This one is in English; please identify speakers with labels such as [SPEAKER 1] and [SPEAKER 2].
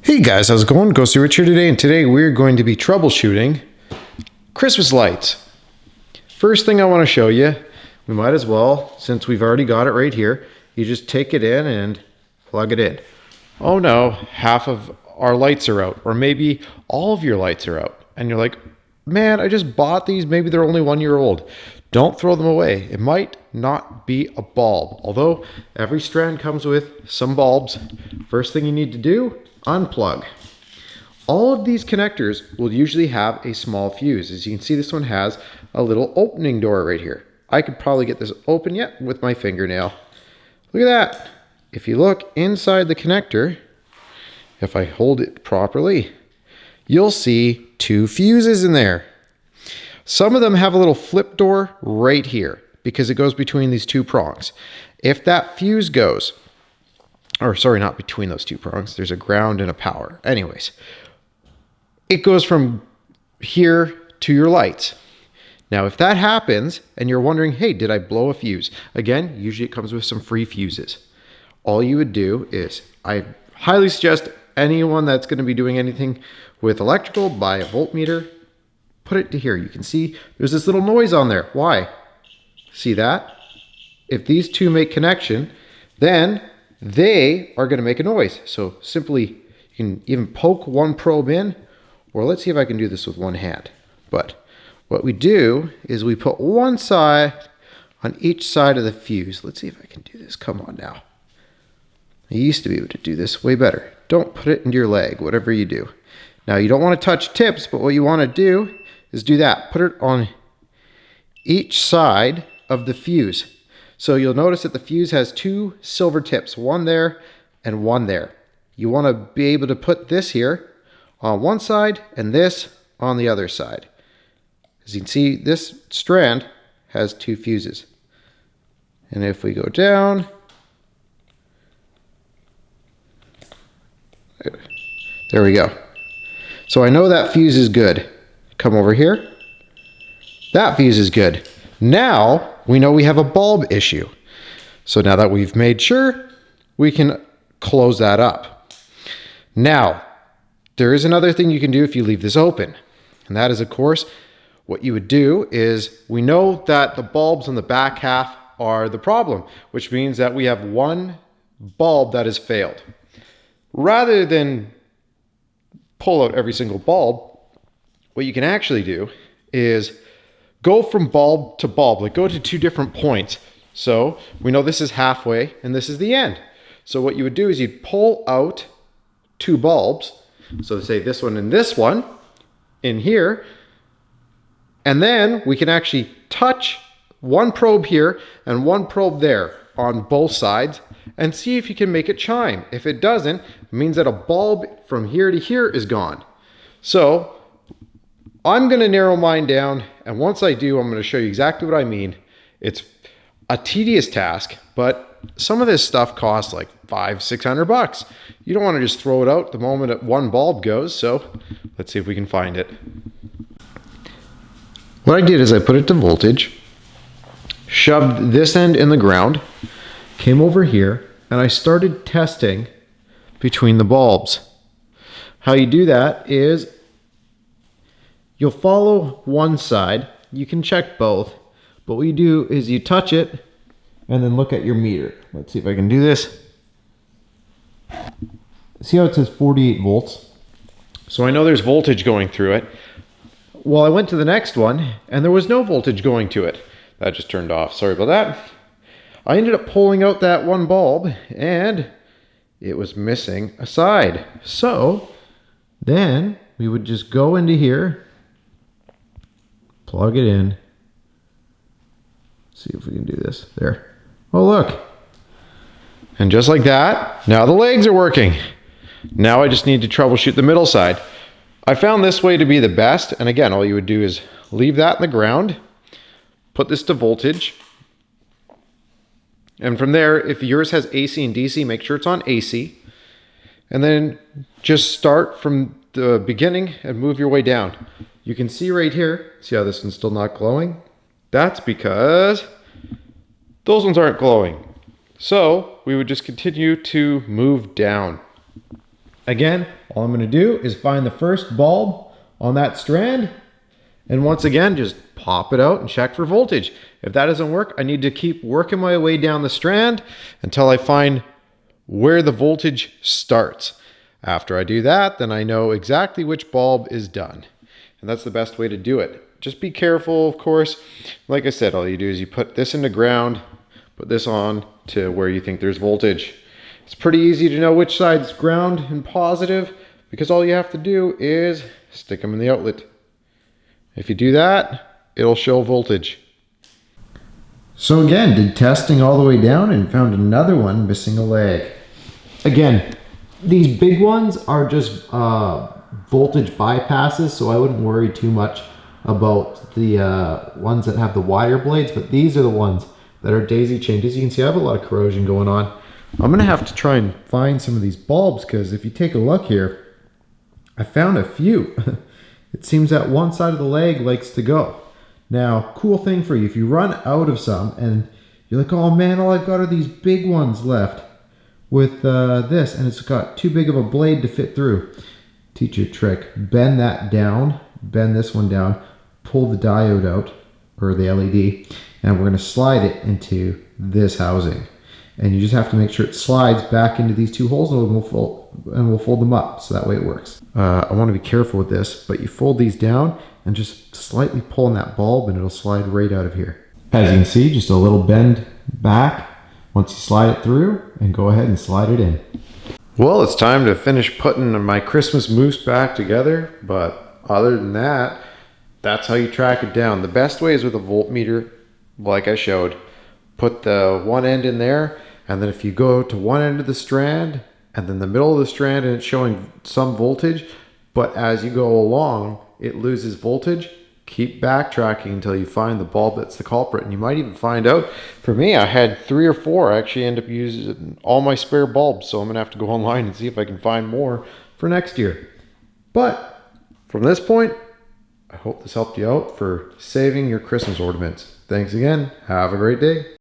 [SPEAKER 1] Hey guys, how's it going? Ghosty Rich here today, and today we're going to be troubleshooting Christmas lights. First thing I want to show you, we might as well, since we've already got it right here, you just take it in and plug it in. Oh no, half of our lights are out, or maybe all of your lights are out, and you're like, man, I just bought these, maybe they're only 1 year old. Don't throw them away. It might not be a bulb, although every strand comes with some bulbs. First thing you need to do, unplug. All of these connectors will usually have a small fuse. As you can see, this one has a little opening door right here. I could probably get this open yet with my fingernail. Look at that. If you look inside the connector, if I hold it properly, you'll see two fuses in there. Some of them have a little flip door right here because it goes between these two prongs. If that fuse goes, or sorry, not between those two prongs, there's a ground and a power. Anyways, it goes from here to your lights. Now, if that happens and you're wondering, hey, did I blow a fuse? Again, usually it comes with some free fuses. All you would do is, I highly suggest anyone that's going to be doing anything with electrical, buy a voltmeter, put it to here. You can see there's this little noise on there. Why? See that? If these two make connection, then they are going to make a noise. So simply, you can even poke one probe in, or let's see if I can do this with one hand. But what we do is we put one side on each side of the fuse. Let's see if I can do this. Come on now. I used to be able to do this way better. Don't put it into your leg, whatever you do. Now, you don't want to touch tips, but what you want to do is do that. Put it on each side of the fuse. So you'll notice that the fuse has two silver tips, one there and one there. You want to be able to put this here on one side and this on the other side. As you can see, this strand has two fuses. And if we go down, there we go. So I know that fuse is good. Come over here. That fuse is good. Now we know we have a bulb issue. So now that we've made sure, we can close that up. Now, there is another thing you can do if you leave this open. And that is, of course, what you would do is, we know that the bulbs on the back half are the problem, which means that we have one bulb that has failed. Rather than pull out every single bulb, what you can actually do is go from bulb to bulb, like go to two different points. So we know this is halfway and this is the end. So what you would do is you'd pull out two bulbs. So say this one and this one in here. And then we can actually touch one probe here and one probe there on both sides and see if you can make it chime. If it doesn't, it means that a bulb from here to here is gone. So I'm going to narrow mine down, and once I do, I'm going to show you exactly what I mean. It's a tedious task, but some of this stuff costs like $500-600. You don't want to just throw it out the moment that one bulb goes, so let's see if we can find it. What I did is I put it to voltage, shoved this end in the ground, came over here, and I started testing between the bulbs. How you do that is you'll follow one side. You can check both, but what you do is you touch it and then look at your meter. Let's see if I can do this. See how it says 48 volts? So I know there's voltage going through it. Well, I went to the next one and there was no voltage going to it. That just turned off. Sorry about that. I ended up pulling out that one bulb and it was missing a side. So then we would just go into here, plug it in. See if we can do this. There. Oh, look. And just like that, now the legs are working. Now I just need to troubleshoot the middle side. I found this way to be the best. And again, all you would do is leave that in the ground, put this to voltage. And from there, if yours has AC and DC, make sure it's on AC. And then just start from the beginning and move your way down. You can see right here, see how this one's still not glowing? That's because those ones aren't glowing. So we would just continue to move down. Again, all I'm going to do is find the first bulb on that strand, and once again, just pop it out and check for voltage. If that doesn't work, I need to keep working my way down the strand until I find where the voltage starts. After I do that, then I know exactly which bulb is done. And that's the best way to do it. Just be careful, of course. Like I said, all you do is you put this into ground, put this on to where you think there's voltage. It's pretty easy to know which side's ground and positive because all you have to do is stick them in the outlet. If you do that, it'll show voltage. So again, did testing all the way down and found another one missing a leg. Again, these big ones are just voltage bypasses, so I wouldn't worry too much about the ones that have the wider blades, but these are the ones that are daisy chained. As you can see, I have a lot of corrosion going on. I'm gonna have to try and find some of these bulbs, because if you take a look here, I found a few. It seems that one side of the leg likes to go. Now, cool thing for you, if you run out of some and you're like, oh man, all I've got are these big ones left with this, and it's got too big of a blade to fit through. Teach you a trick. Bend that down, bend this one down, pull the diode out, or the LED, and we're gonna slide it into this housing. And you just have to make sure it slides back into these two holes, and we'll fold them up, so that way it works. I wanna be careful with this, but you fold these down and just slightly pull on that bulb and it'll slide right out of here. As you can see, just a little bend back once you slide it through, and go ahead and slide it in. Well, it's time to finish putting my Christmas moose back together, but other than that, that's how you track it down. The best way is with a voltmeter, like I showed. Put the one end in there, and then if you go to one end of the strand, and then the middle of the strand, and it's showing some voltage, but as you go along, it loses voltage, keep backtracking until you find the bulb that's the culprit. And you might even find out, for me, I had 3 or 4. I actually end up using all my spare bulbs, so I'm gonna have to go online and see if I can find more for next year. But from this point, I hope this helped you out for saving your Christmas ornaments. Thanks again. Have a great day.